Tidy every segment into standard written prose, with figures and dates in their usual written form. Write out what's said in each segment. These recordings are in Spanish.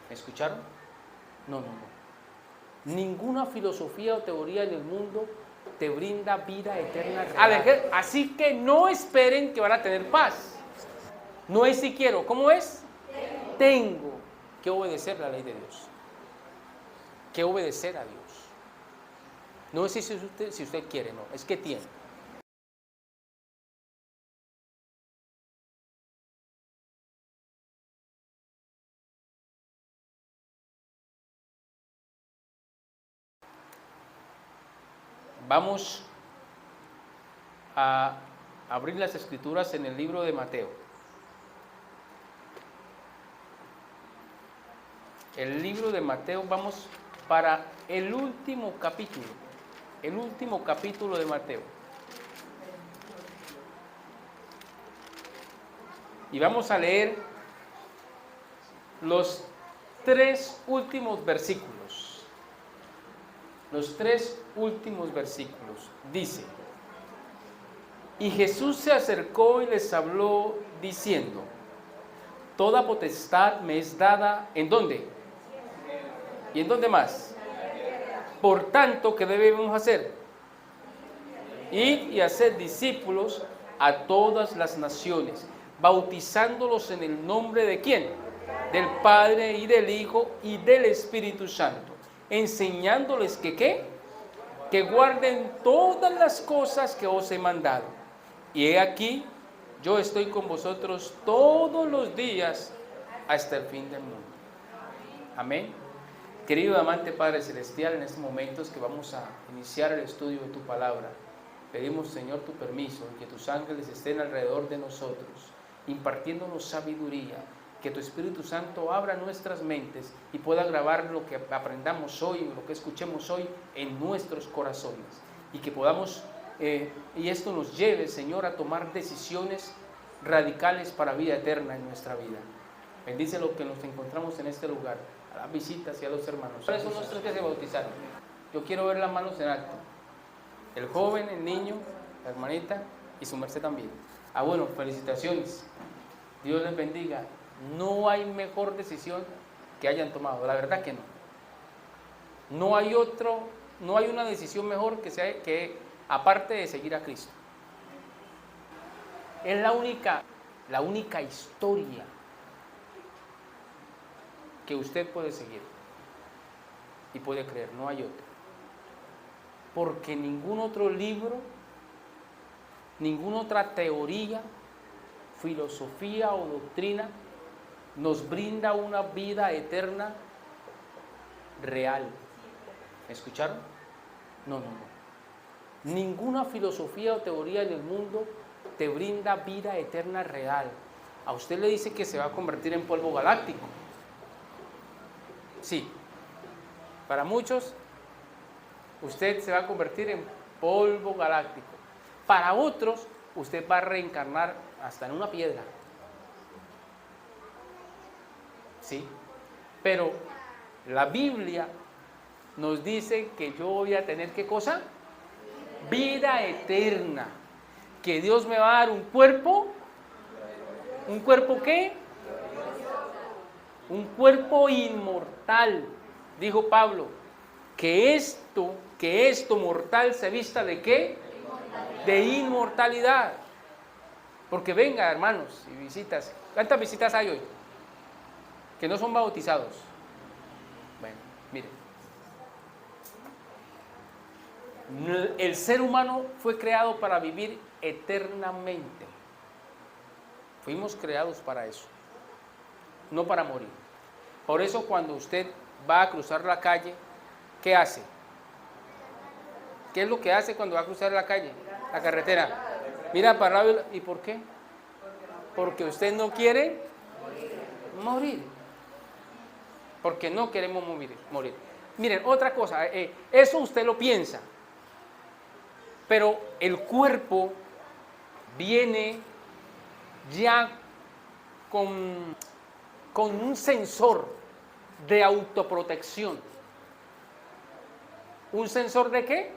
¿Me escucharon? No, no, no. Ninguna filosofía o teoría en el mundo te brinda vida eterna real. Así que no esperen que van a tener paz. No es si quiero, ¿cómo es? Tengo que obedecer la ley de Dios. Que obedecer a Dios. No es si usted quiere, no, es que tiene. Vamos a abrir las escrituras en el libro de Mateo. El libro de Mateo, vamos para el último capítulo. El último capítulo de Mateo. Y vamos a leer los 3 últimos versículos. Los 3 últimos versículos. Dice: y Jesús se acercó y les habló diciendo: toda potestad me es dada, ¿en dónde? ¿Y en dónde más? Por tanto, ¿qué debemos hacer? Ir y hacer discípulos a todas las naciones, bautizándolos en el nombre de ¿quién? Del Padre y del Hijo y del Espíritu Santo, enseñándoles que ¿qué? Que guarden todas las cosas que os he mandado. Y he aquí, yo estoy con vosotros todos los días hasta el fin del mundo. Amén. Querido amante Padre Celestial, en estos momentos que vamos a iniciar el estudio de tu palabra, pedimos, Señor, tu permiso, que tus ángeles estén alrededor de nosotros, impartiéndonos sabiduría, que tu Espíritu Santo abra nuestras mentes y pueda grabar lo que aprendamos hoy, lo que escuchemos hoy en nuestros corazones, y que podamos, y esto nos lleve, Señor, a tomar decisiones radicales para vida eterna en nuestra vida. Bendice lo que nos encontramos en este lugar, a las visitas y a los hermanos. ¿Cuáles son los 3 que se bautizaron? Yo quiero ver las manos en alto. El joven, el niño, la hermanita y su merced también. Ah, bueno, felicitaciones. Dios les bendiga. No hay mejor decisión que hayan tomado, la verdad que no. No hay una decisión mejor que aparte de seguir a Cristo. Es la única historia que usted puede seguir y puede creer, no hay otra. Porque ningún otro libro, ninguna otra teoría, filosofía o doctrina nos brinda una vida eterna real. ¿Me escucharon? No, no, no. Ninguna filosofía o teoría en el mundo te brinda vida eterna real. A usted le dice que se va a convertir en polvo galáctico. Sí. Para muchos, usted se va a convertir en polvo galáctico. Para otros, usted va a reencarnar hasta en una piedra. ¿Sí? Pero la Biblia nos dice que yo voy a tener ¿qué cosa? Vida eterna. Que Dios me va a dar un cuerpo. ¿Un cuerpo qué? Un cuerpo inmortal. Dijo Pablo, que esto mortal se vista ¿de qué? De inmortalidad. Porque venga, hermanos, y visitas. ¿Cuántas visitas hay hoy? Que no son bautizados. Bueno, miren. El ser humano fue creado para vivir eternamente. Fuimos creados para eso, no para morir. Por eso cuando usted va a cruzar la calle, ¿qué hace? ¿Qué es lo que hace cuando va a cruzar la calle, la carretera? Mira para el lado. ¿Y por qué? Porque usted no quiere morir. Porque no queremos morir. Miren, otra cosa, eso usted lo piensa, pero el cuerpo viene ya con un sensor de autoprotección. ¿Un sensor de qué?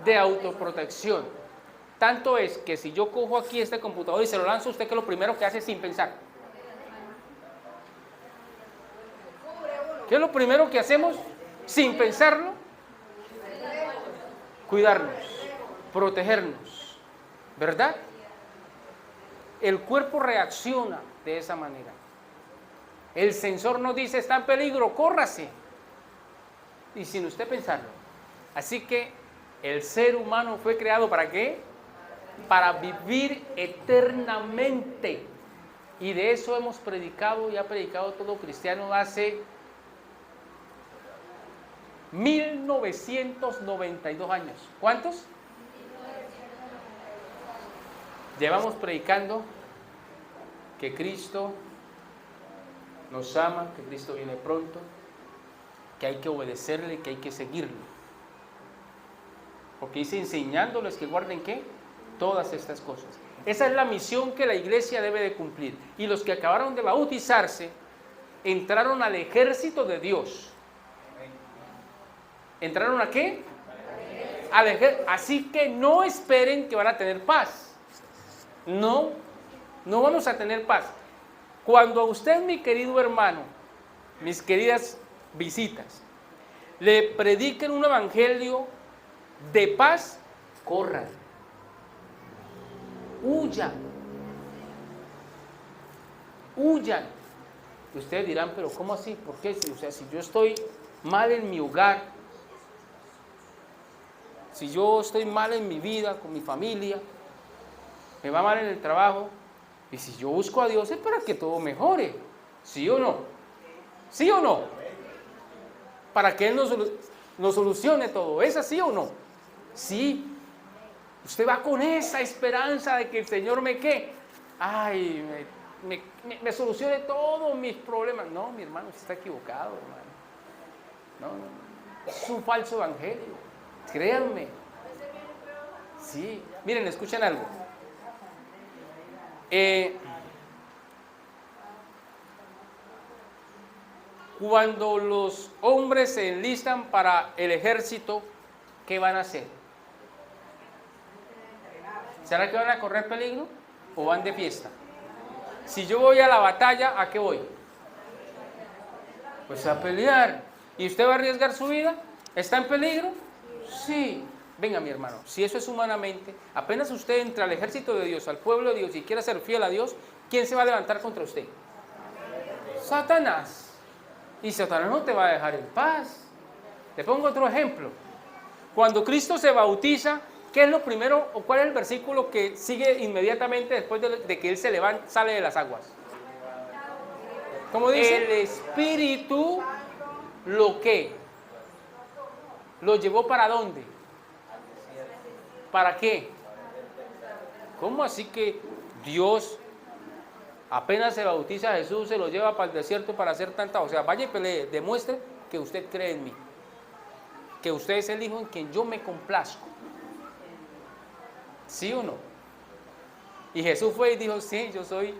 De autoprotección. Tanto es que si yo cojo aquí este computador y se lo lanzo a usted, que lo primero que hace sin pensar. ¿Qué es lo primero que hacemos sin pensarlo? Cuidarnos, protegernos, ¿verdad? El cuerpo reacciona de esa manera. El sensor nos dice, está en peligro, córrase. Y sin usted pensarlo. Así que el ser humano fue creado ¿para qué? Para vivir eternamente. Y de eso hemos predicado y ha predicado todo cristiano hace 1992 años. ¿Cuántos? Llevamos predicando que Cristo nos ama, que Cristo viene pronto, que hay que obedecerle, que hay que seguirlo. Porque dice enseñándoles que guarden ¿qué? Todas estas cosas. Esa es la misión que la iglesia debe de cumplir. Y los que acabaron de bautizarse entraron al ejército de Dios. ¿Entraron a qué? Al ejército. Así que no esperen que van a tener paz. No vamos a tener paz. Cuando a usted, mi querido hermano, mis queridas visitas, le prediquen un evangelio de paz, corran, huyan. Y ustedes dirán, pero ¿cómo así? ¿Por qué? O sea, si yo estoy mal en mi hogar, si yo estoy mal en mi vida, con mi familia, me va mal en el trabajo, y si yo busco a Dios es para que todo mejore, ¿sí o no? ¿Sí o no? Para que Él nos solucione todo, ¿es así o no? Sí. Usted va con esa esperanza de que el Señor me me solucione todos mis problemas. No, mi hermano, usted está equivocado, hermano. No. Es un falso evangelio. Créanme. Sí. Miren, escuchen algo. Cuando los hombres se enlistan para el ejército, ¿qué van a hacer? ¿Será que van a correr peligro o van de fiesta? Si yo voy a la batalla, ¿a qué voy? Pues a pelear. ¿Y usted va a arriesgar su vida? ¿Está en peligro? Sí. Venga, mi hermano, si eso es humanamente, apenas usted entra al ejército de Dios, al pueblo de Dios y quiere ser fiel a Dios, ¿quién se va a levantar contra usted? Satanás. Y Satanás no te va a dejar en paz. Le pongo otro ejemplo. Cuando Cristo se bautiza, ¿qué es lo primero o cuál es el versículo que sigue inmediatamente después de que Él se levanta, sale de las aguas? ¿Cómo dice? El Espíritu lo llevó ¿para dónde? ¿Para qué? ¿Cómo así que Dios apenas se bautiza a Jesús, se lo lleva para el desierto para hacer tanta? O sea, vaya y pelee, demuestre que usted cree en mí, que usted es el Hijo en quien yo me complazco. ¿Sí o no? Y Jesús fue y dijo, sí, yo soy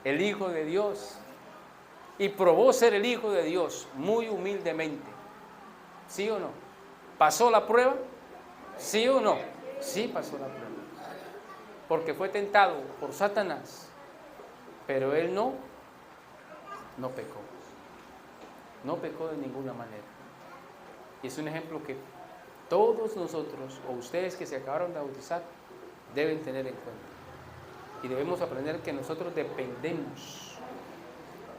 el Hijo de Dios. Y probó ser el Hijo de Dios muy humildemente. ¿Sí o no? ¿Pasó la prueba? ¿Sí o no? Sí pasó la prueba. Porque fue tentado por Satanás. Pero él no pecó. No pecó de ninguna manera. Y es un ejemplo que todos nosotros, o ustedes que se acabaron de bautizar, deben tener en cuenta. Y debemos aprender que nosotros dependemos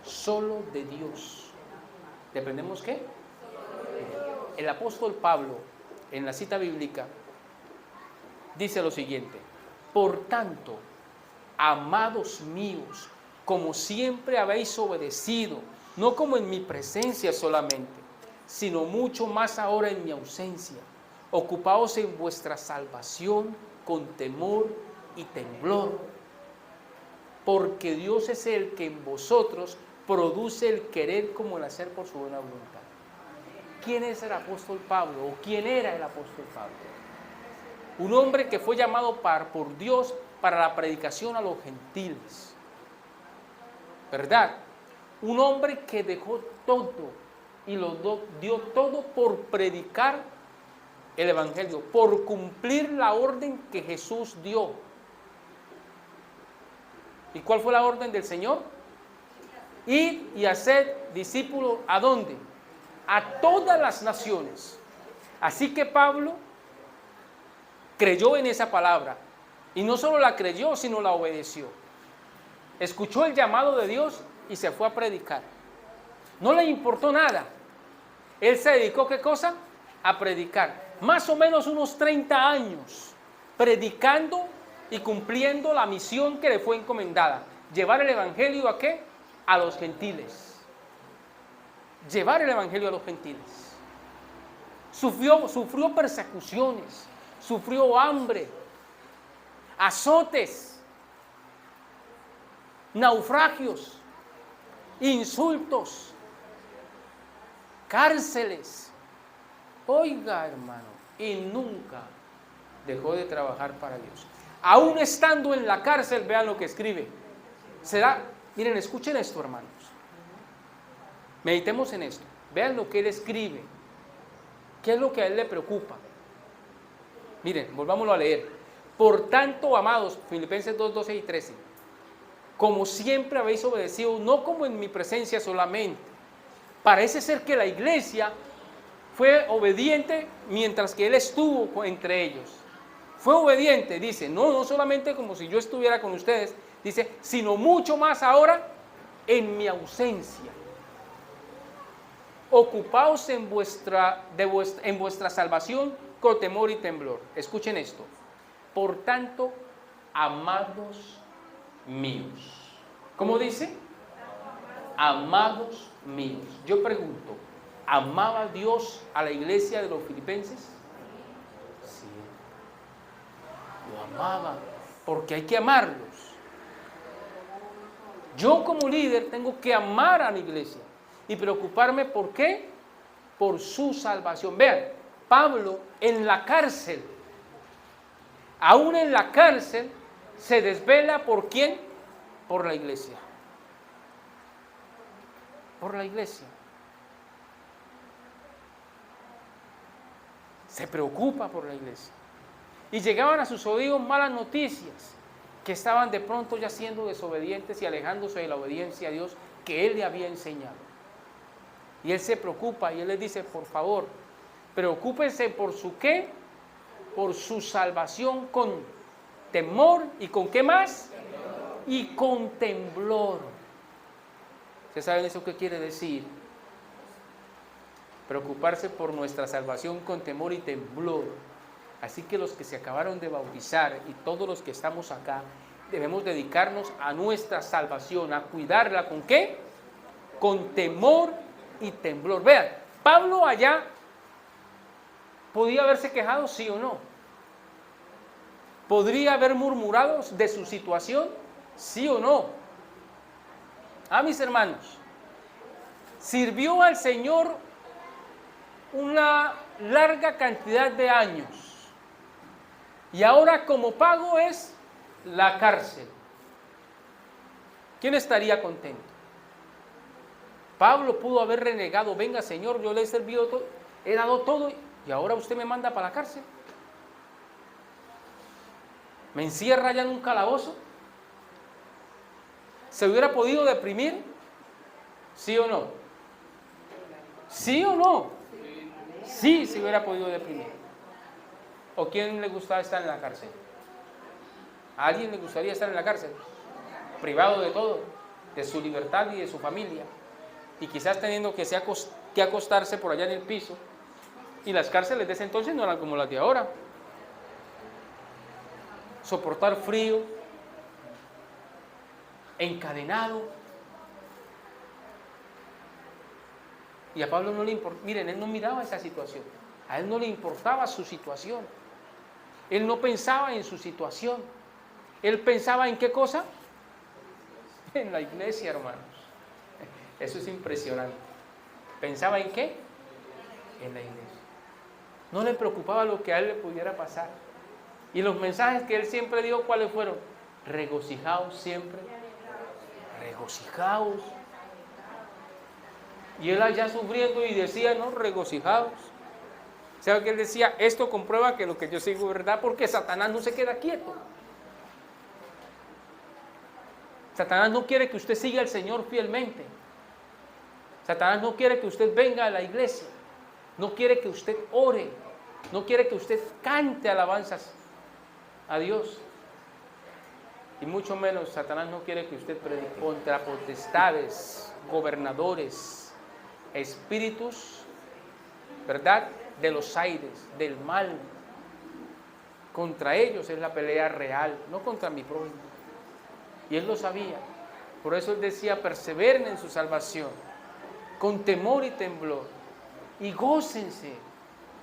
solo de Dios. ¿Dependemos qué? El apóstol Pablo, en la cita bíblica, dice lo siguiente: por tanto, amados míos, como siempre habéis obedecido, no como en mi presencia solamente, sino mucho más ahora en mi ausencia, ocupaos en vuestra salvación con temor y temblor, porque Dios es el que en vosotros produce el querer como el hacer por su buena voluntad. ¿Quién es el apóstol Pablo? ¿O quién era el apóstol Pablo? Un hombre que fue llamado por Dios para la predicación a los gentiles, ¿verdad? Un hombre que dejó todo y lo dio todo por predicar el evangelio, por cumplir la orden que Jesús dio. ¿Y cuál fue la orden del Señor? Ir y hacer discípulos, ¿a dónde? a todas las naciones. Así que Pablo creyó en esa palabra, y no solo la creyó, sino la obedeció. Escuchó el llamado de Dios y se fue a predicar. No le importó nada. Él se dedicó, ¿qué cosa? A predicar. Más o menos unos 30 años predicando y cumpliendo la misión que le fue encomendada. Llevar el evangelio ¿a qué? A los gentiles. Llevar el evangelio a los gentiles. Sufrió persecuciones, sufrió hambre, azotes, naufragios, insultos, cárceles. Oiga, hermano, y nunca dejó de trabajar para Dios. Aún estando en la cárcel, vean lo que escribe. Miren, escuchen esto, hermanos. Meditemos en esto. Vean lo que él escribe. ¿Qué es lo que a él le preocupa? Miren, volvámoslo a leer. Por tanto, amados, Filipenses 2, 12 y 13, como siempre habéis obedecido, no como en mi presencia solamente. Parece ser que la iglesia fue obediente mientras que él estuvo entre ellos. Fue obediente, dice, no solamente como si yo estuviera con ustedes, dice, sino mucho más ahora en mi ausencia. Ocupaos en vuestra salvación con temor y temblor. Escuchen esto. Por tanto, amados míos. ¿Cómo dice? Amados míos. Yo pregunto, ¿amaba Dios a la iglesia de los filipenses? Sí. Lo amaba, porque hay que amarlos. Yo como líder tengo que amar a la iglesia y preocuparme, ¿por qué? Por su salvación. Vean, Pablo en la cárcel, aún en la cárcel, se desvela ¿por quién? Por la iglesia. Por la iglesia. Se preocupa por la iglesia. Y llegaban a sus oídos malas noticias, que estaban de pronto ya siendo desobedientes y alejándose de la obediencia a Dios que él le había enseñado. Y él se preocupa y él les dice, por favor, preocúpense por su ¿qué? Por su salvación con temor y con ¿qué más? Y con temblor. ¿Ustedes saben eso qué quiere decir? Preocuparse por nuestra salvación con temor y temblor. Así que los que se acabaron de bautizar y todos los que estamos acá, debemos dedicarnos a nuestra salvación, a cuidarla ¿con qué? Con temor y temblor. Vean, Pablo allá podía haberse quejado, sí o no. ¿Podría haber murmurado de su situación? Sí o no. Mis hermanos, sirvió al Señor una larga cantidad de años y ahora como pago es la cárcel. ¿Quién estaría contento? Pablo pudo haber renegado, venga Señor, yo le he servido todo, he dado todo y ahora usted me manda para la cárcel. ¿Me encierra ya en un calabozo? ¿Se hubiera podido deprimir? ¿Sí o no? ¿Sí o no? Sí, se hubiera podido deprimir. ¿O quién le gustaba estar en la cárcel? ¿A alguien le gustaría estar en la cárcel? Privado de todo, de su libertad y de su familia. Y quizás teniendo que acostarse por allá en el piso. Y las cárceles de ese entonces no eran como las de ahora. Soportar frío, encadenado. Y a Pablo no le importaba, miren, él no miraba esa situación. A él no le importaba su situación. Él no pensaba en su situación. Él pensaba en qué cosa? En la iglesia, hermanos. Eso es impresionante. ¿Pensaba en qué? En la iglesia. No le preocupaba lo que a él le pudiera pasar. Y los mensajes que él siempre dio, ¿cuáles fueron? Regocijaos siempre. Regocijaos. Y él allá sufriendo y decía, no, regocijaos. ¿Sabe que él decía? Esto comprueba que lo que yo sigo es verdad, porque Satanás no se queda quieto. Satanás no quiere que usted siga al Señor fielmente. Satanás no quiere que usted venga a la iglesia, no quiere que usted ore, no quiere que usted cante alabanzas a Dios. Y mucho menos Satanás no quiere que usted predique contra potestades, gobernadores, espíritus, ¿verdad?, de los aires, del mal. Contra ellos es la pelea real, no contra mi prójimo. Y él lo sabía. Por eso él decía, perseveren en su salvación, con temor y temblor, y gócense,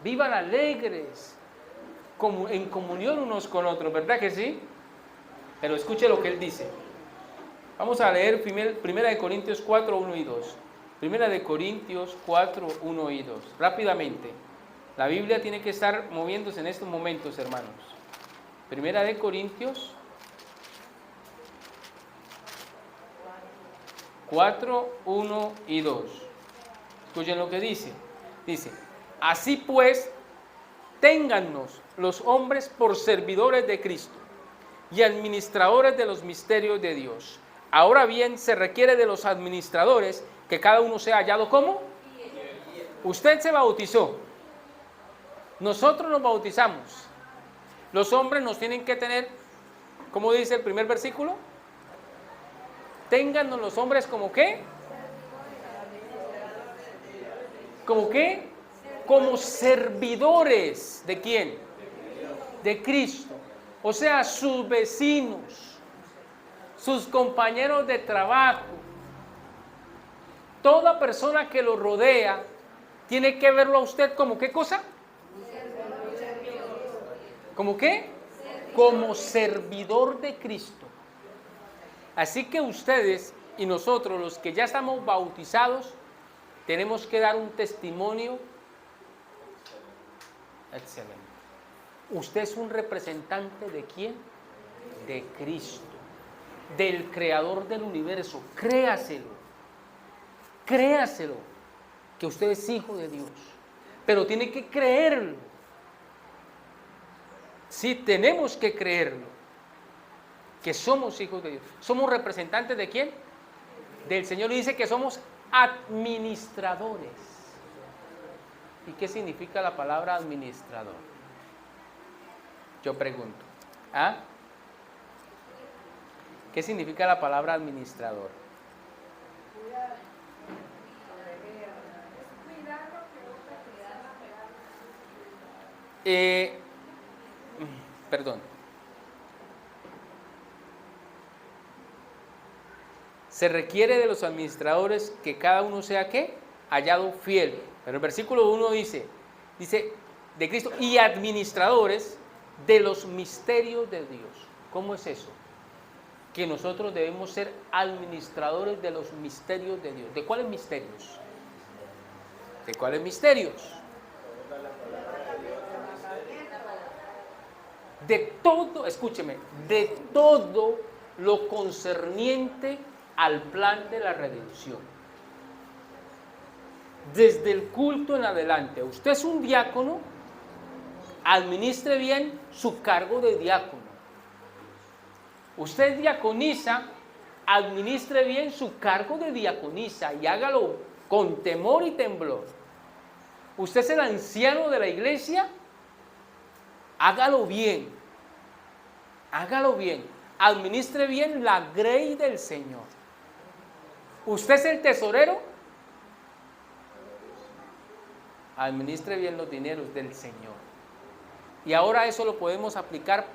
vivan alegres, en comunión unos con otros, ¿verdad que sí? Pero escuche lo que él dice. Vamos a leer 1 Corintios 4, 1 y 2. 1 Corintios 4, 1 y 2. Rápidamente. La Biblia tiene que estar moviéndose en estos momentos, hermanos. 1 Corintios 4, 1 y 2. Escuchen lo que dice. Dice, así pues, téngannos los hombres por servidores de Cristo y administradores de los misterios de Dios. Ahora bien, se requiere de los administradores que cada uno sea hallado ¿cómo? Usted se bautizó. Nosotros nos bautizamos. Los hombres nos tienen que tener, ¿cómo dice el primer versículo? Téngannos los hombres como ¿qué? ¿Como qué? Como servidores. ¿De quién? De Cristo. O sea, sus vecinos, sus compañeros de trabajo, toda persona que lo rodea, tiene que verlo a usted como ¿qué cosa? ¿Como qué? Como servidor de Cristo. Así que ustedes y nosotros, los que ya estamos bautizados, tenemos que dar un testimonio excelente. Usted es un representante ¿de quién? De Cristo, del Creador del universo. Créaselo, créaselo, que usted es hijo de Dios, pero tiene que creerlo. Sí, tenemos que creerlo, que somos hijos de Dios. ¿Somos representantes de quién? Del Señor. Y dice que somos administradores. ¿Y qué significa la palabra administrador? Yo pregunto. ¿Ah? ¿Qué significa la palabra administrador? Perdón. Se requiere de los administradores que cada uno sea ¿qué? Hallado fiel. Pero el versículo 1 dice de Cristo y administradores de los misterios de Dios. ¿Cómo es eso? Que nosotros debemos ser administradores de los misterios de Dios. ¿De cuáles misterios? ¿De cuáles misterios? De todo, escúcheme, de todo lo concerniente al plan de la redención. Desde el culto en adelante, usted es un diácono, administre bien su cargo de diácono. Usted diaconiza, administre bien su cargo de diaconisa y hágalo con temor y temblor. Usted es el anciano de la iglesia, hágalo bien, administre bien la grey del Señor. Usted es el tesorero, administre bien los dineros del Señor. Y ahora eso lo podemos aplicar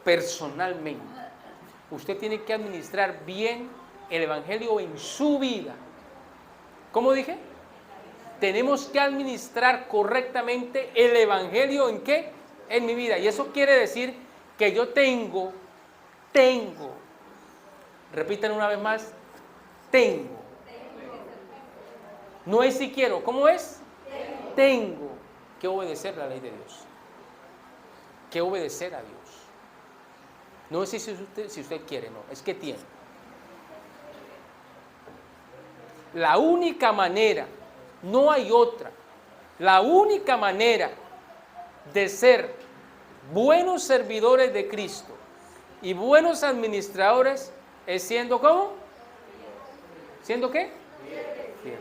personalmente. Usted tiene que administrar bien el evangelio en su vida. ¿Cómo dije? Tenemos que administrar correctamente el evangelio ¿en qué? En mi vida. Y eso quiere decir que yo tengo, repiten una vez más, tengo. No es si quiero, ¿cómo es? Tengo que obedecer la ley de Dios. Que obedecer a Dios. No es si usted quiere, no, es que tiene. La única manera, no hay otra, la única manera de ser buenos servidores de Cristo y buenos administradores es siendo ¿cómo? ¿Siendo qué? Fieles.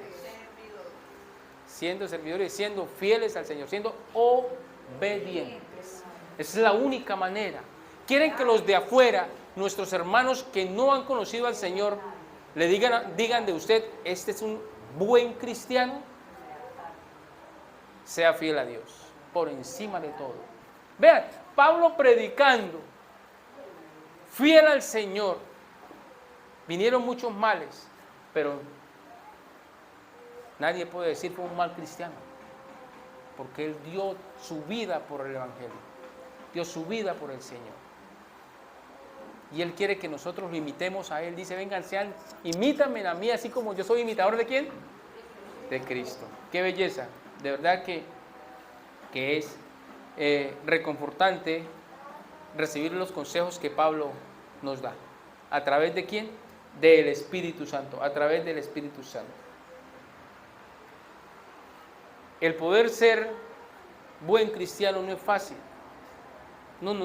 siendo servidores, siendo fieles al Señor, siendo obedientes. Esa es la única manera. Quieren que los de afuera, nuestros hermanos que no han conocido al Señor, le digan de usted, este es un buen cristiano. Sea fiel a Dios, por encima de todo. Vean, Pablo predicando, fiel al Señor. Vinieron muchos males, pero nadie puede decir fue un mal cristiano, porque él dio su vida por el Evangelio, dio su vida por el Señor. Y él quiere que nosotros lo imitemos a él. Dice, vengan, imítanme a mí, así como yo soy imitador de ¿quién? De Cristo. Qué belleza. De verdad que es reconfortante recibir los consejos que Pablo nos da. ¿A través de quién? Del Espíritu Santo. A través del Espíritu Santo. El poder ser buen cristiano no es fácil. No.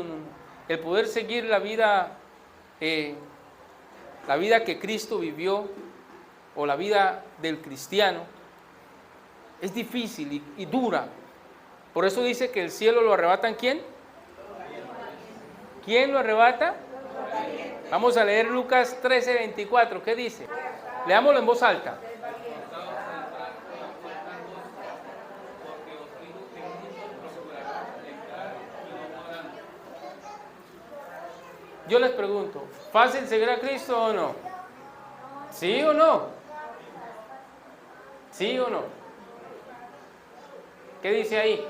El poder seguir la vida que Cristo vivió, o la vida del cristiano, es difícil y dura. Por eso dice que el cielo lo arrebatan ¿quién? ¿Quién lo arrebata? Vamos a leer Lucas 13:24. ¿Qué dice? Leámoslo en voz alta. Yo les pregunto, ¿fácil seguir a Cristo o no? ¿Sí o no? ¿Sí o no? ¿Qué dice ahí?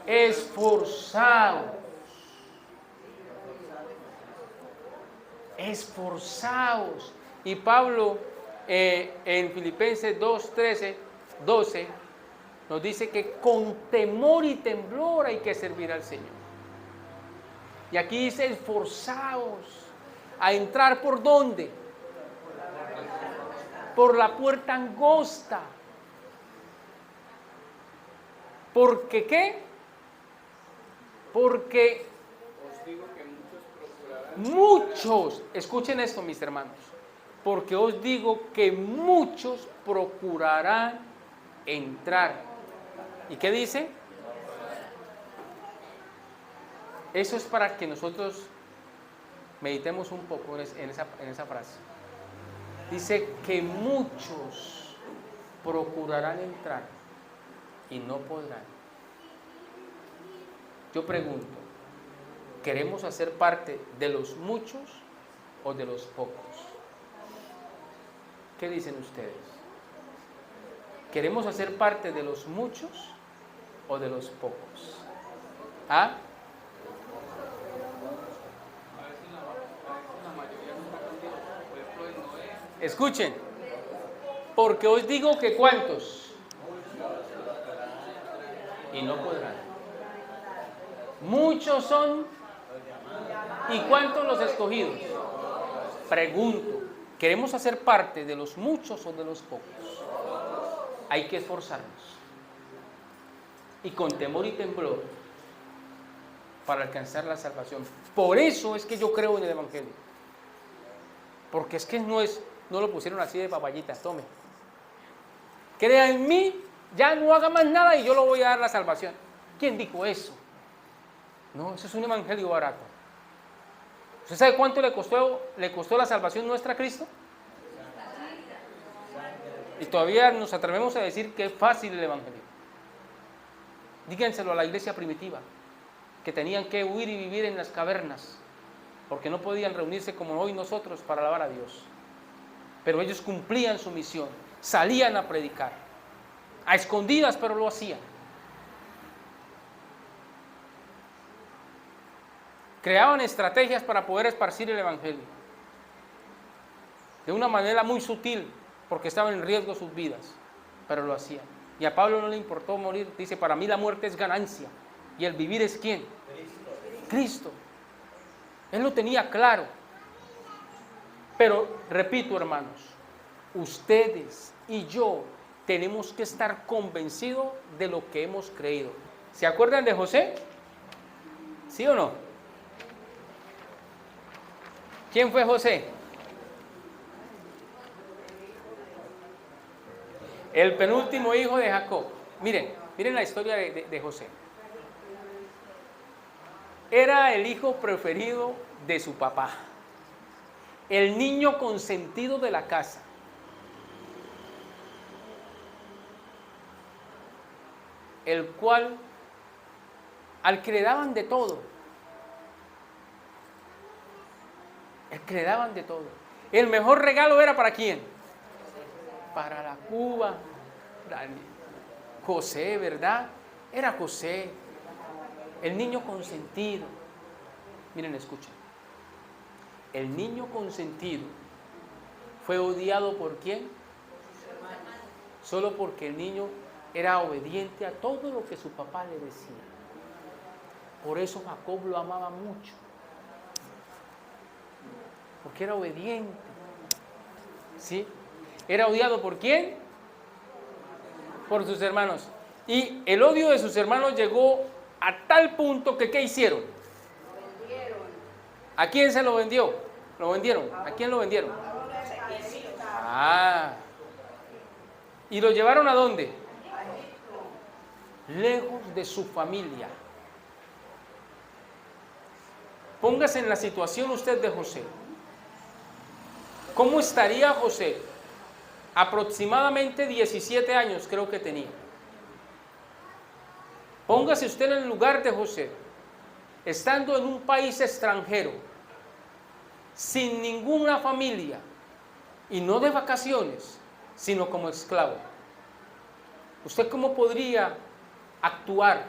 Esforzaos. Esforzaos. Y Pablo en Filipenses 2:13-12 nos dice que con temor y temblor hay que servir al Señor. Y aquí dice esforzaos a entrar ¿por dónde? Por la puerta angosta. ¿Porque qué? Porque os digo que muchos, escuchen esto mis hermanos, porque os digo que muchos procurarán entrar. ¿Y qué dice? Eso es para que nosotros meditemos un poco en esa frase. Dice que muchos procurarán entrar y no podrán. Yo pregunto, ¿queremos hacer parte de los muchos o de los pocos? ¿Qué dicen ustedes? ¿Queremos hacer parte de los muchos o de los pocos? ¿Ah? Escuchen, porque os digo que ¿cuántos? Y no podrán. Muchos son. ¿Y cuántos los escogidos? Pregunto, ¿queremos hacer parte de los muchos o de los pocos? Hay que esforzarnos. Y con temor y temblor para alcanzar la salvación. Por eso es que yo creo en el Evangelio. Porque es que no lo pusieron así de papayitas, tome. Crea en mí, ya no haga más nada y yo le voy a dar la salvación. ¿Quién dijo eso? No, eso es un evangelio barato. ¿Usted sabe cuánto le costó la salvación nuestra a Cristo? Y todavía nos atrevemos a decir que es fácil el evangelio. Díganselo a la iglesia primitiva, que tenían que huir y vivir en las cavernas, porque no podían reunirse como hoy nosotros para alabar a Dios. Pero ellos cumplían su misión, salían a predicar, a escondidas, pero lo hacían. Creaban estrategias para poder esparcir el evangelio, de una manera muy sutil, porque estaban en riesgo sus vidas, pero lo hacían. Y a Pablo no le importó morir, dice, para mí la muerte es ganancia, y el vivir es ¿quién? Cristo. Él lo tenía claro. Pero, repito hermanos, ustedes y yo tenemos que estar convencidos de lo que hemos creído. ¿Se acuerdan de José? ¿Sí o no? ¿Quién fue José? El penúltimo hijo de Jacob. Miren la historia de José. Era el hijo preferido de su papá, el niño consentido de la casa. El cual, al que le daban de todo, el mejor regalo era ¿para quién? Para la Cuba, José, ¿verdad? Era José, el niño consentido. Miren, escuchen. El niño consentido fue odiado ¿por quién? Solo porque el niño era obediente a todo lo que su papá le decía. Por eso Jacob lo amaba mucho. Porque era obediente. ¿Sí? ¿Era odiado por quién? Por sus hermanos. Y el odio de sus hermanos llegó a tal punto que ¿qué hicieron? Lo vendieron. ¿A quién se lo vendió? ¿Lo vendieron? ¿A quién lo vendieron? Ah. ¿Y lo llevaron a dónde? Lejos de su familia. Póngase en la situación usted de José. ¿Cómo estaría José? Aproximadamente 17 años creo que tenía. Póngase usted en el lugar de José, estando en un país extranjero, sin ninguna familia, y no de vacaciones, sino como esclavo. ¿Usted cómo podría actuar?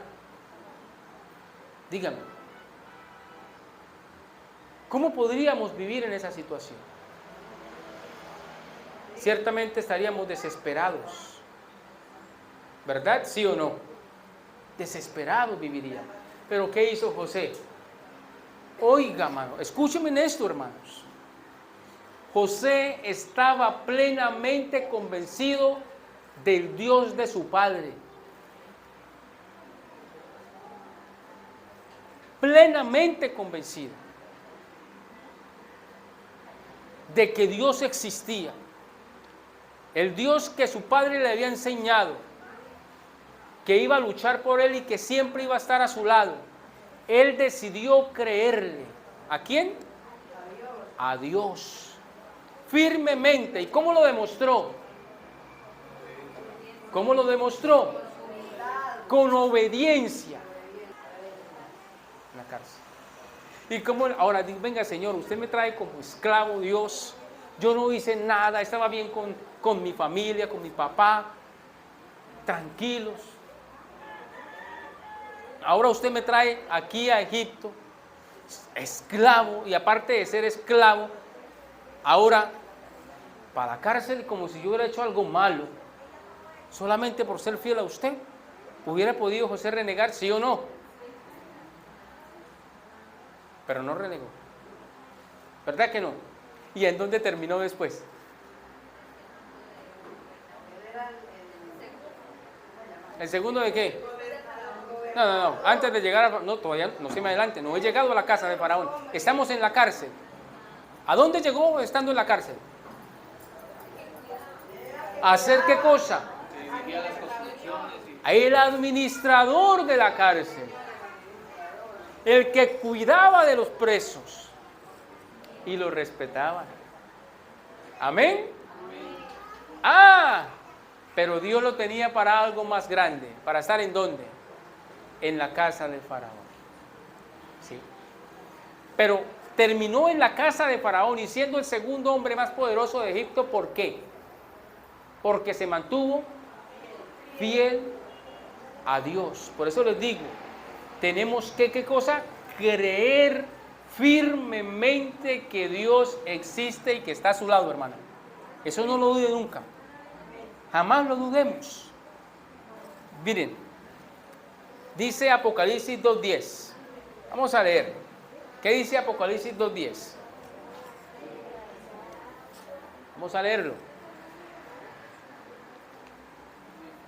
Dígame. ¿Cómo podríamos vivir en esa situación? Ciertamente estaríamos desesperados, ¿verdad? ¿Sí o no? Desesperados viviríamos. Pero ¿qué hizo José? Oiga, hermano, escúchenme en esto, hermanos. José estaba plenamente convencido del Dios de su padre. Plenamente convencido de que Dios existía. El Dios que su padre le había enseñado, que iba a luchar por él y que siempre iba a estar a su lado. Él decidió creerle. ¿A quién? A Dios. Firmemente. ¿Y cómo lo demostró? ¿Cómo lo demostró? Con obediencia. En la cárcel. Y como ahora, venga Señor, usted me trae como esclavo, Dios. Yo no hice nada, estaba bien con mi familia, con mi papá, tranquilos. Ahora usted me trae aquí a Egipto, esclavo, y aparte de ser esclavo, ahora para la cárcel como si yo hubiera hecho algo malo, solamente por ser fiel a usted. ¿Hubiera podido José renegar, sí o no? Pero no renegó. ¿Verdad que no? ¿Y en dónde terminó después? ¿El segundo de qué? No. Antes de llegar a... No, todavía no se me adelante. No he llegado a la casa de Faraón. Estamos en la cárcel. ¿A dónde llegó estando en la cárcel? ¿A hacer qué cosa? El administrador de la cárcel. El que cuidaba de los presos. Y los respetaba. ¿Amén? Pero Dios lo tenía para algo más grande. ¿Para estar en dónde? En la casa de Faraón. ¿Sí? Pero terminó en la casa de Faraón y siendo el segundo hombre más poderoso de Egipto. ¿Por qué? Porque se mantuvo fiel a Dios. Por eso les digo, tenemos que, ¿qué cosa? Creer firmemente que Dios existe y que está a su lado, hermano. Eso no lo dude nunca. Jamás lo dudemos. Miren, dice Apocalipsis 2:10. Vamos a leer. ¿Qué dice Apocalipsis 2:10? Vamos a leerlo.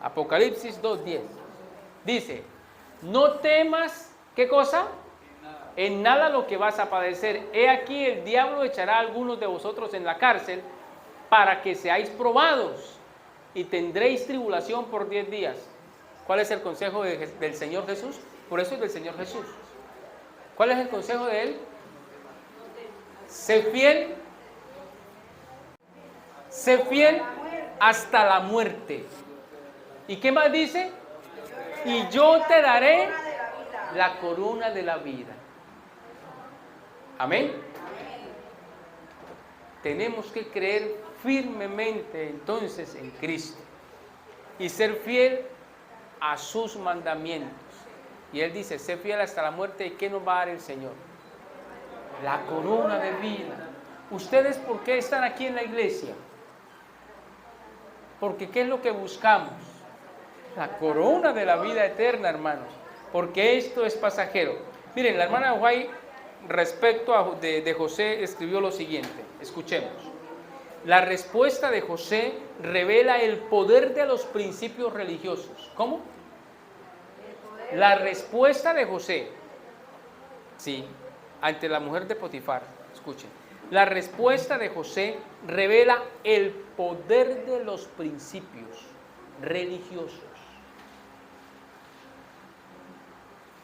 Apocalipsis 2:10. Dice, no temas, ¿qué cosa? En nada lo que vas a padecer. He aquí el diablo echará a algunos de vosotros en la cárcel para que seáis probados y tendréis tribulación por 10 días. ¿Cuál es el consejo del Señor Jesús? Por eso es del Señor Jesús. ¿Cuál es el consejo de Él? Sé fiel hasta la muerte. ¿Y qué más dice? Y yo te daré la corona de la vida. Amén. Tenemos que creer firmemente entonces en Cristo y ser fiel a sus mandamientos. Y Él dice, sé fiel hasta la muerte. ¿Y qué nos va a dar el Señor? La corona de vida. ¿Ustedes por qué están aquí en la iglesia? Porque ¿qué es lo que buscamos? La corona de la vida eterna, hermanos. Porque esto es pasajero. Miren, la hermana White, respecto de José, escribió lo siguiente. Escuchemos. La respuesta de José revela el poder de los principios religiosos. ¿Cómo? La respuesta de José, sí, ante la mujer de Potifar, escuchen. La respuesta de José revela el poder de los principios religiosos.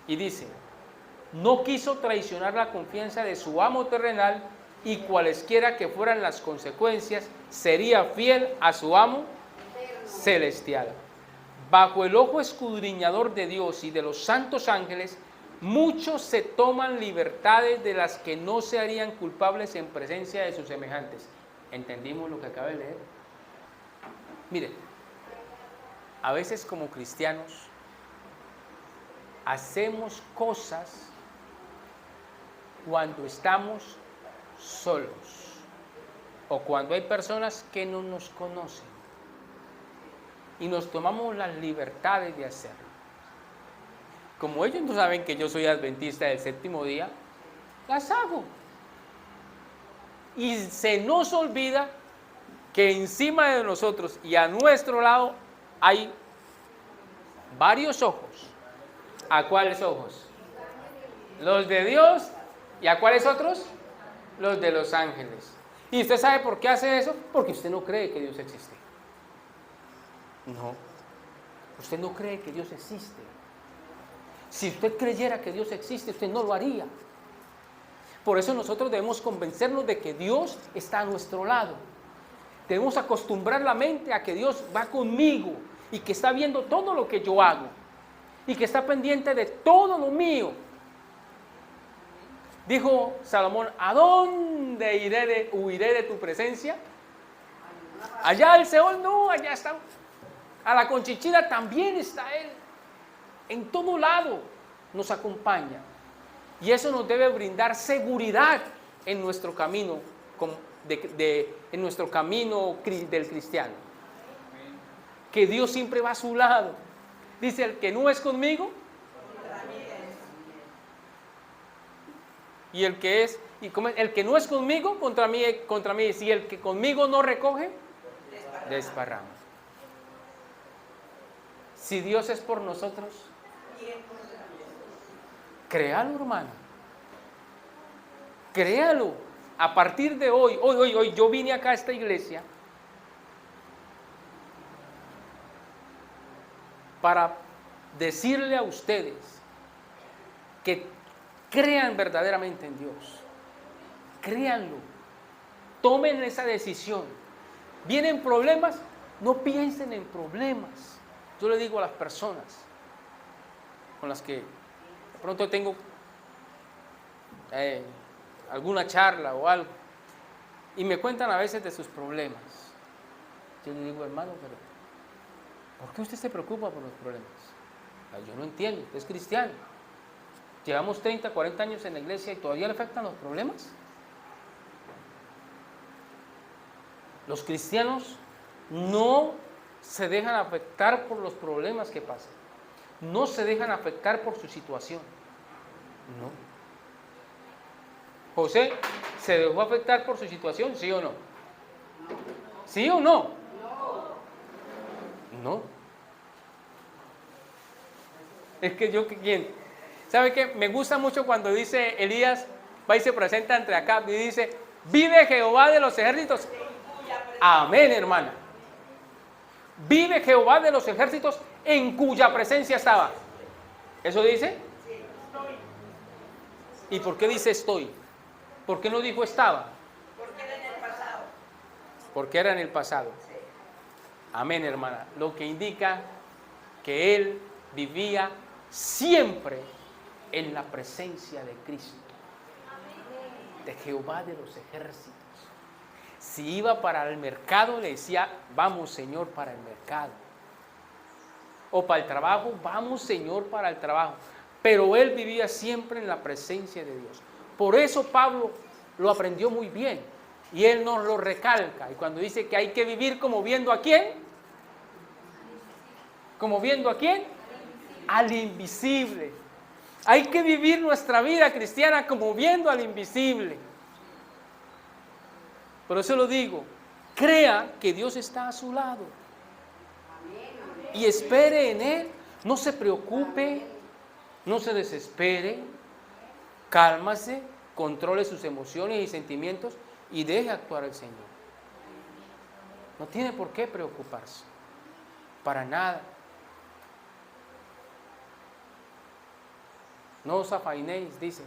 Y dice, no quiso traicionar la confianza de su amo terrenal y cualesquiera que fueran las consecuencias, sería fiel a su amo celestial. Bajo el ojo escudriñador de Dios y de los santos ángeles, muchos se toman libertades de las que no se harían culpables en presencia de sus semejantes. ¿Entendimos lo que acaba de leer? Miren, a veces como cristianos hacemos cosas cuando estamos solos o cuando hay personas que no nos conocen y nos tomamos las libertades de hacerlo. Como ellos no saben que yo soy adventista del séptimo día, las hago. Y se nos olvida que encima de nosotros y a nuestro lado hay varios ojos. ¿A cuáles ojos? Los de Dios. ¿Y a cuáles otros? Los de los ángeles. ¿Y usted sabe por qué hace eso? Porque usted no cree que Dios existe. No. Usted no cree que Dios existe. Si usted creyera que Dios existe, usted no lo haría. Por eso nosotros debemos convencernos de que Dios está a nuestro lado. Debemos acostumbrar la mente a que Dios va conmigo y que está viendo todo lo que yo hago y que está pendiente de todo lo mío. Dijo Salomón, ¿a dónde huiré de tu presencia? Allá al Seol, no, allá está. A la Conchichila también está Él. En todo lado nos acompaña. Y eso nos debe brindar seguridad en nuestro camino, en nuestro camino del cristiano. Que Dios siempre va a su lado. Dice, el que no es conmigo, y el que no es conmigo, contra mí. Si el que conmigo no recoge, desparrama. Si Dios es por nosotros, créalo, hermano. Créalo. A partir de hoy, yo vine acá a esta iglesia para decirle a ustedes que crean verdaderamente en Dios. Créanlo. Tomen esa decisión. ¿Vienen problemas? No piensen en problemas. Yo le digo a las personas con las que de pronto tengo alguna charla o algo y me cuentan a veces de sus problemas. Yo le digo, hermano, pero ¿por qué usted se preocupa por los problemas? Yo no entiendo, usted es cristiano. Llevamos 30, 40 años en la iglesia y todavía le afectan los problemas. Los cristianos no se dejan afectar por los problemas que pasan. No se dejan afectar por su situación. No. José, ¿se dejó afectar por su situación? ¿Sí o no? ¿Sí o no? No. Es que yo, ¿quién? ¿Sabe qué? Me gusta mucho cuando dice Elías, va y se presenta ante Acab y dice, vive Jehová de los ejércitos. Amén, hermana. vive Jehová de los ejércitos en cuya presencia estaba. ¿Eso dice? ¿Y por qué dice estoy? ¿Por qué no dijo estaba? Porque era en el pasado. Porque era en el pasado. Amén, hermana. Lo que indica que él vivía siempre en la presencia de Cristo, de Jehová de los ejércitos. Si iba para el mercado, le decía, vamos, Señor, para el mercado. O para el trabajo, vamos, Señor, para el trabajo. Pero él vivía siempre en la presencia de Dios. Por eso Pablo lo aprendió muy bien. Y él nos lo recalca. Y cuando dice que hay que vivir como viendo a quién. ¿Como viendo a quién? Al invisible. Hay que vivir nuestra vida cristiana como viendo al invisible. Por eso lo digo, crea que Dios está a su lado y espere en Él. No se preocupe, no se desespere, cálmase, controle sus emociones y sentimientos y deje actuar al Señor. No tiene por qué preocuparse, para nada. No os afainéis, dice,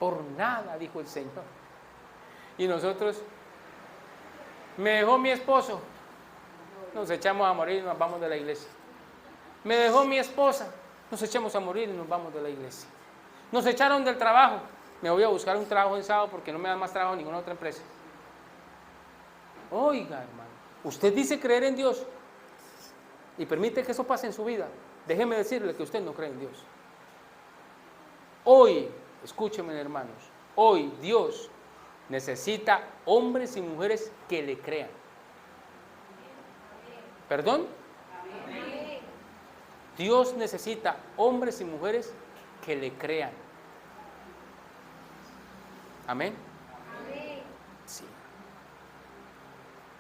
por nada, dijo el Señor. Y nosotros, me dejó mi esposo, nos echamos a morir y nos vamos de la iglesia. Me dejó mi esposa, nos echamos a morir y nos vamos de la iglesia. Nos echaron del trabajo, me voy a buscar un trabajo en sábado porque no me dan más trabajo en ninguna otra empresa. Oiga, hermano, usted dice creer en Dios y permite que eso pase en su vida. Déjeme decirle que usted no cree en Dios. Hoy, escúchenme, hermanos, hoy Dios necesita hombres y mujeres que le crean. ¿Perdón? Dios necesita hombres y mujeres que le crean. ¿Amén? Sí.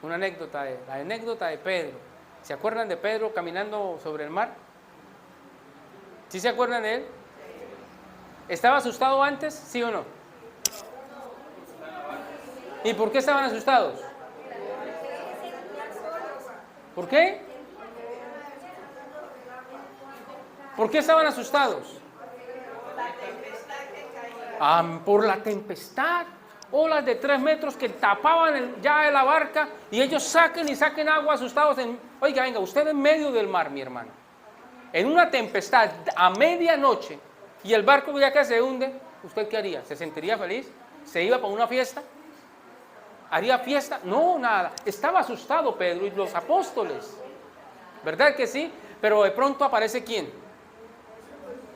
Una anécdota, la anécdota de Pedro. ¿Se acuerdan de Pedro caminando sobre el mar? ¿Sí se acuerdan de él? ¿Estaba asustado antes? ¿Sí o no? ¿Y por qué estaban asustados? ¿Por qué? ¿Por qué estaban asustados? Por la tempestad. Olas de 3 metros que tapaban ya la barca y ellos saquen agua asustados. Oiga, venga, usted en medio del mar, mi hermano. En una tempestad a medianoche y el barco ya que se hunde, ¿usted qué haría? ¿Se sentiría feliz? ¿Se iba para una fiesta? ¿Haría fiesta? No, nada. Estaba asustado Pedro y los apóstoles. ¿Verdad que sí? Pero de pronto aparece ¿quién?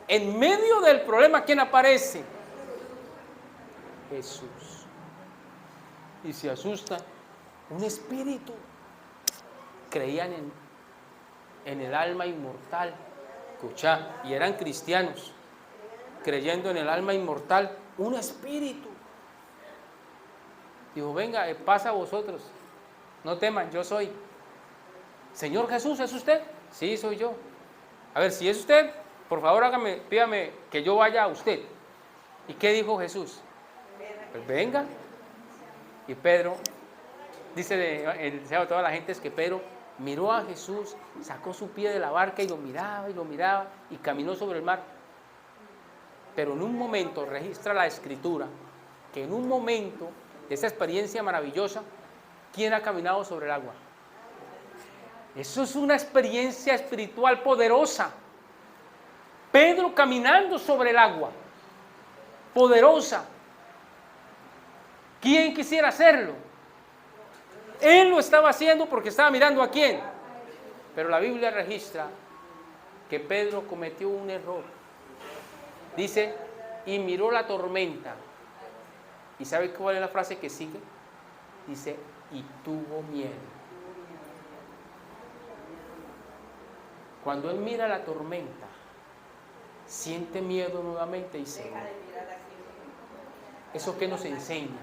En medio del problema, ¿quién aparece? Jesús. Y se asusta un espíritu. Creían en el alma inmortal. Escuchá, y eran cristianos. Creyendo en el alma inmortal, un espíritu. Dijo, venga, pasa a vosotros, no teman, yo soy. Señor Jesús, ¿es usted? Sí, soy yo. A ver, si es usted, por favor pídame que yo vaya a usted. ¿Y qué dijo Jesús? Pues venga. Y Pedro, dice el deseo de toda la gente es que Pedro miró a Jesús, sacó su pie de la barca y lo miraba y caminó sobre el mar. Pero en un momento, registra la escritura, que en un momento de esa experiencia maravillosa, ¿quién ha caminado sobre el agua? Eso es una experiencia espiritual poderosa. Pedro caminando sobre el agua, poderosa. ¿Quién quisiera hacerlo? Él lo estaba haciendo porque estaba mirando a quién. Pero la Biblia registra que Pedro cometió un error. Dice, y miró la tormenta. ¿Y sabe cuál es la frase que sigue? Dice, y tuvo miedo. Cuando él mira la tormenta, siente miedo nuevamente y se va. ¿Eso qué nos enseña?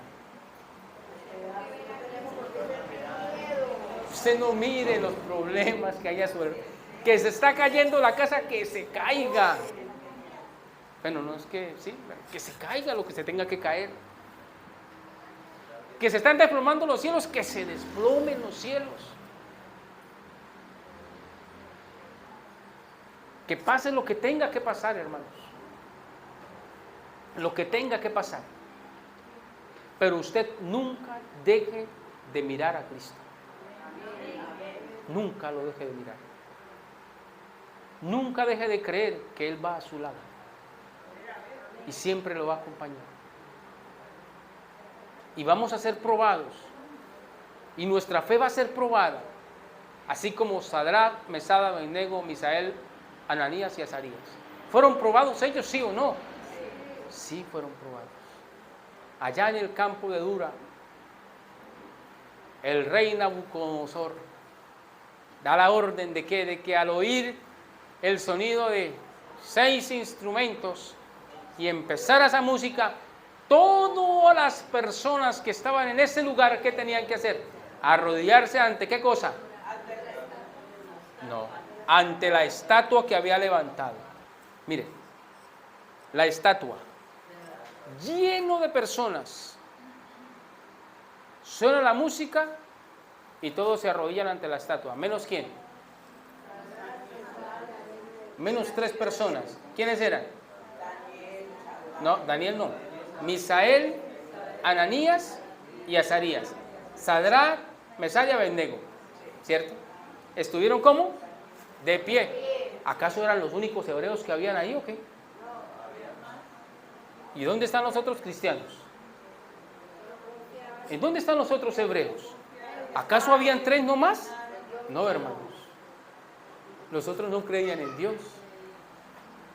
Usted no mire los problemas que haya sobre... Que se está cayendo la casa, que se caiga. Bueno, no es que, sí, que se caiga lo que se tenga que caer. Que se están desplomando los cielos, que se desplomen los cielos. Que pase lo que tenga que pasar, hermanos. Lo que tenga que pasar. Pero usted nunca deje de mirar a Cristo. Nunca lo deje de mirar. Nunca deje de creer que Él va a su lado. Y siempre lo va a acompañar. Y vamos a ser probados. Y nuestra fe va a ser probada. Así como Sadrach, Mesach, Abednego, Misael, Ananías y Azarías. ¿Fueron probados ellos, sí o no? Sí fueron probados. Allá en el campo de Dura, el rey Nabucodonosor da la orden de que al oír el sonido de 6 instrumentos y empezar esa música, todas las personas que estaban en ese lugar, ¿qué tenían que hacer? Arrodillarse ante ¿qué cosa? No, ante la estatua que había levantado. Mire, la estatua, lleno de personas. Suena la música y todos se arrodillan ante la estatua. ¿Menos quién? Menos 3 personas. ¿Quiénes eran? No, Daniel no. Misael, Ananías y Azarías. Sadrach, Mesach y Abednego. ¿Cierto? ¿Estuvieron cómo? De pie. ¿Acaso eran los únicos hebreos que habían ahí o qué? ¿Y dónde están los otros cristianos? ¿En dónde están los otros hebreos? ¿Acaso habían 3 nomás? No, hermanos. Los otros no creían en Dios.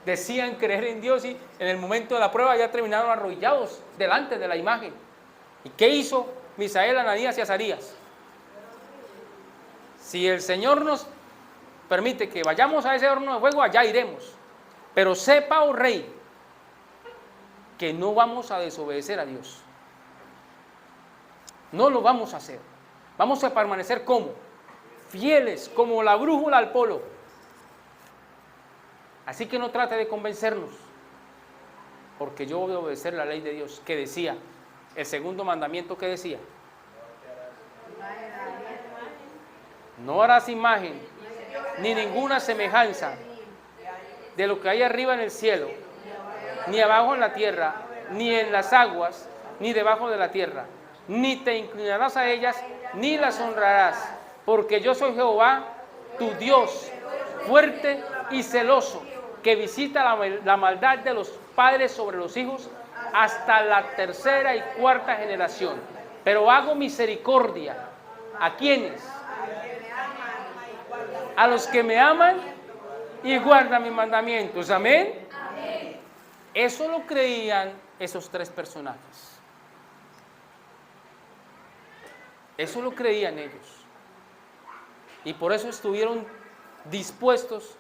Decían creer en Dios y en el momento de la prueba ya terminaron arrodillados delante de la imagen. ¿Y qué hizo Misael, Ananías y Azarías? Si el Señor nos permite que vayamos a ese horno de fuego, allá iremos. Pero sepa, oh rey, que no vamos a desobedecer a Dios. No lo vamos a hacer. Vamos a permanecer como fieles, como la brújula al polo. Así que no trate de convencernos, porque yo voy a obedecer la ley de Dios, que decía, el segundo mandamiento que decía, no harás imagen, ni ninguna semejanza de lo que hay arriba en el cielo, ni abajo en la tierra, ni en las aguas, ni debajo de la tierra, ni te inclinarás a ellas, ni las honrarás, porque yo soy Jehová, tu Dios, fuerte y celoso, que visita la maldad de los padres sobre los hijos hasta la 3ª y 4ª generación. Pero hago misericordia. ¿A quiénes? A los que me aman y guardan mis mandamientos. ¿Amén? Amén. Eso lo creían esos 3 personajes. Eso lo creían ellos. Y por eso estuvieron dispuestos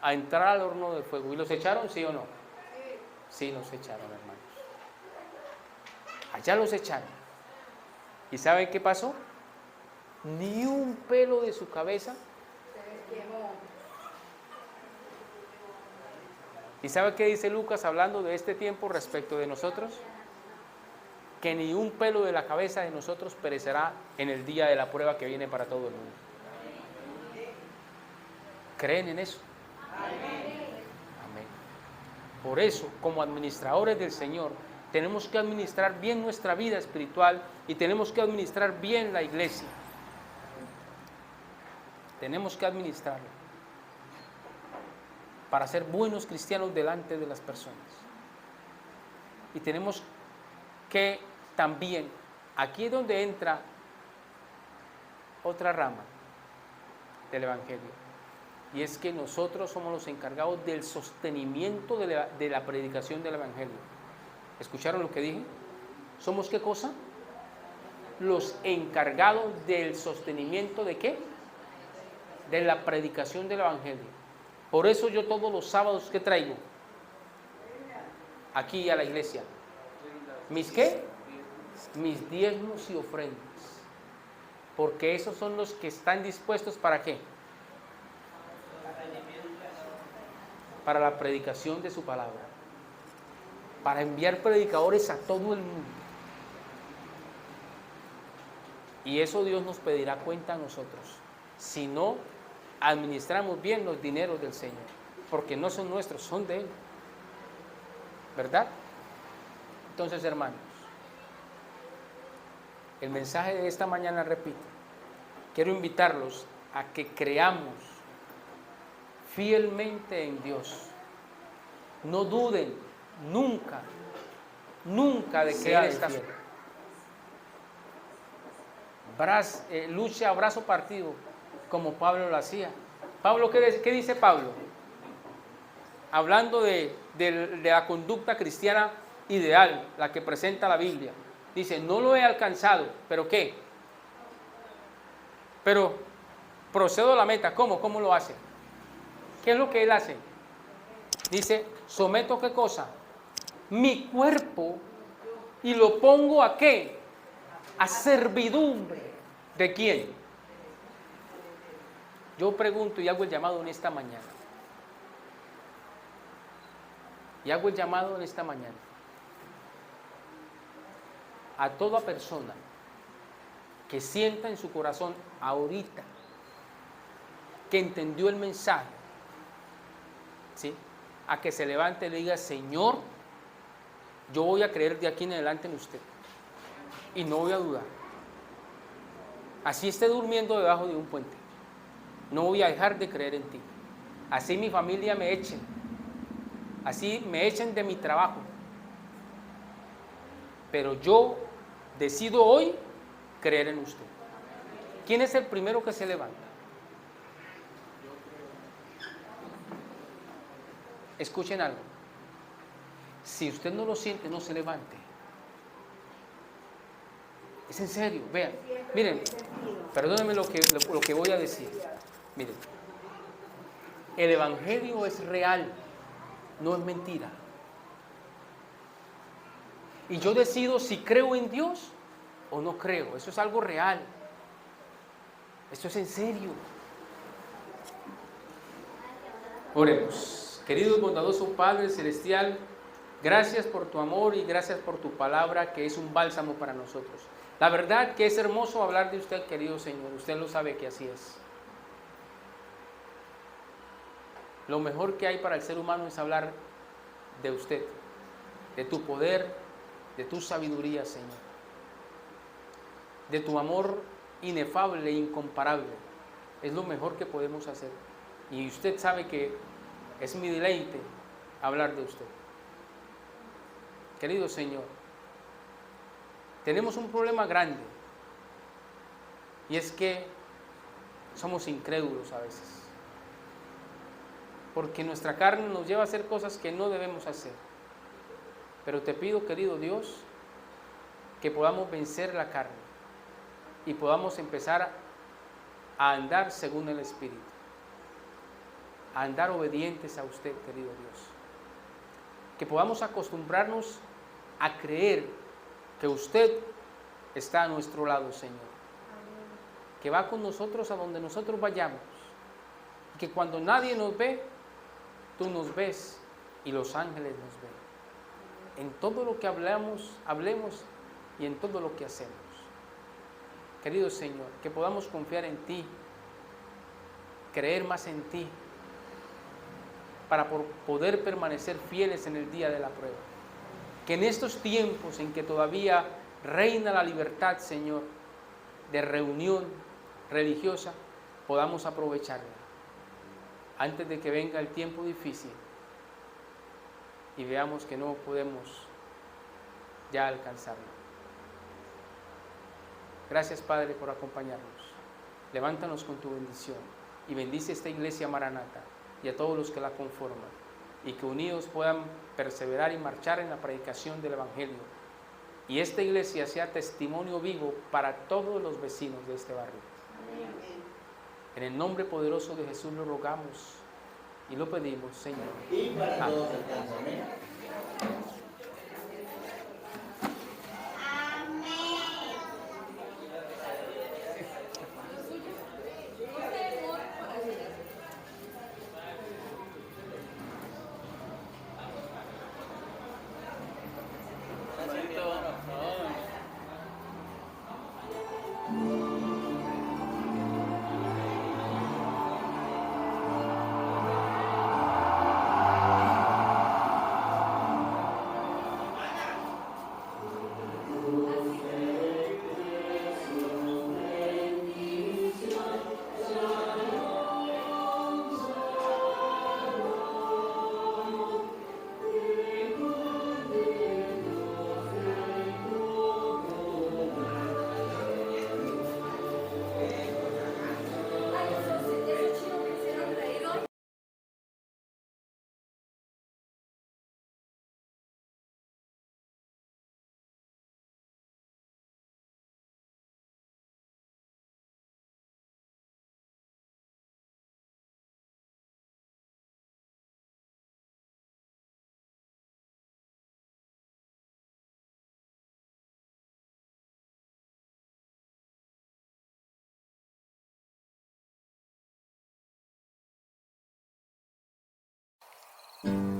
a entrar al horno de fuego. ¿Y los echaron, sí o no? Sí, los echaron, hermanos. Allá los echaron. ¿Y saben qué pasó? Ni un pelo de su cabeza se quemó. ¿Y sabe qué dice Lucas hablando de este tiempo respecto de nosotros? Que ni un pelo de la cabeza de nosotros perecerá en el día de la prueba que viene para todo el mundo. ¿Creen en eso? Amén. Por eso, como administradores del Señor, tenemos que administrar bien nuestra vida espiritual y tenemos que administrar bien la iglesia. Tenemos que administrarla para ser buenos cristianos delante de las personas. Y tenemos que también, aquí es donde entra otra rama del Evangelio. Y es que nosotros somos los encargados del sostenimiento de la predicación del Evangelio. ¿Escucharon lo que dije? ¿Somos qué cosa? Los encargados del sostenimiento ¿de qué? De la predicación del Evangelio. Por eso yo todos los sábados, ¿qué traigo? Aquí a la iglesia. ¿Mis qué? Mis diezmos y ofrendas. Porque esos son los que están dispuestos ¿para qué? Para la predicación de su palabra, para enviar predicadores a todo el mundo. Y eso Dios nos pedirá cuenta a nosotros, si no administramos bien los dineros del Señor. porque no son nuestros, son de Él. ¿Verdad? Entonces, hermanos, el mensaje de esta mañana, repito, quiero invitarlos a que creamos fielmente en Dios. No duden nunca, nunca de que Él está fiel. Luche a brazo partido, como Pablo lo hacía. Pablo, ¿qué dice Pablo? Hablando de la conducta cristiana ideal, la que presenta la Biblia. Dice, no lo he alcanzado, ¿pero qué? Pero procedo a la meta. ¿Cómo? ¿Cómo lo hace? ¿Qué es lo que él hace? Dice, someto ¿qué cosa? Mi cuerpo y lo pongo ¿a qué? A servidumbre. ¿De quién? Yo pregunto y hago el llamado en esta mañana. Y hago el llamado en esta mañana a toda persona que sienta en su corazón ahorita que entendió el mensaje, ¿sí? A que se levante y le diga, Señor, yo voy a creer de aquí en adelante en usted y no voy a dudar. Así esté durmiendo debajo de un puente, no voy a dejar de creer en ti. Así mi familia me echen, así me echen de mi trabajo, pero yo decido hoy creer en usted. ¿Quién es el primero que se levanta? Escuchen algo. Si usted no lo siente, no se levante. Es en serio, vean. Miren, perdónenme lo que voy a decir. Miren, el evangelio es real, no es mentira. Y yo decido si creo en Dios o no creo. Eso es algo real. Esto es en serio. Oremos. Querido y bondadoso Padre Celestial, gracias por tu amor y gracias por tu palabra que es un bálsamo para nosotros. La verdad que es hermoso hablar de usted, querido Señor. Usted lo sabe que así es. Lo mejor que hay para el ser humano es hablar de usted, de tu poder, de tu sabiduría, Señor, de tu amor inefable e incomparable. Es lo mejor que podemos hacer. Y usted sabe que es mi deleite hablar de usted. Querido Señor, tenemos un problema grande y es que somos incrédulos a veces, porque nuestra carne nos lleva a hacer cosas que no debemos hacer. Pero te pido, querido Dios, que podamos vencer la carne y podamos empezar a andar según el Espíritu, a andar obedientes a usted, querido Dios. Que podamos acostumbrarnos a creer que usted está a nuestro lado, Señor. Que va con nosotros a donde nosotros vayamos. Y que cuando nadie nos ve, tú nos ves y los ángeles nos ven. En todo lo que hablemos y en todo lo que hacemos. Querido Señor, que podamos confiar en ti, creer más en ti, para poder permanecer fieles en el día de la prueba. Que en estos tiempos en que todavía reina la libertad, Señor, de reunión religiosa, podamos aprovecharla antes de que venga el tiempo difícil y veamos que no podemos ya alcanzarlo. Gracias, Padre, por acompañarnos. Levántanos con tu bendición y bendice esta iglesia Maranata y a todos los que la conforman, y que unidos puedan perseverar y marchar en la predicación del Evangelio, y esta iglesia sea testimonio vivo para todos los vecinos de este barrio. En el nombre poderoso de Jesús lo rogamos y lo pedimos, Señor. Y para todos alcanza. Amén.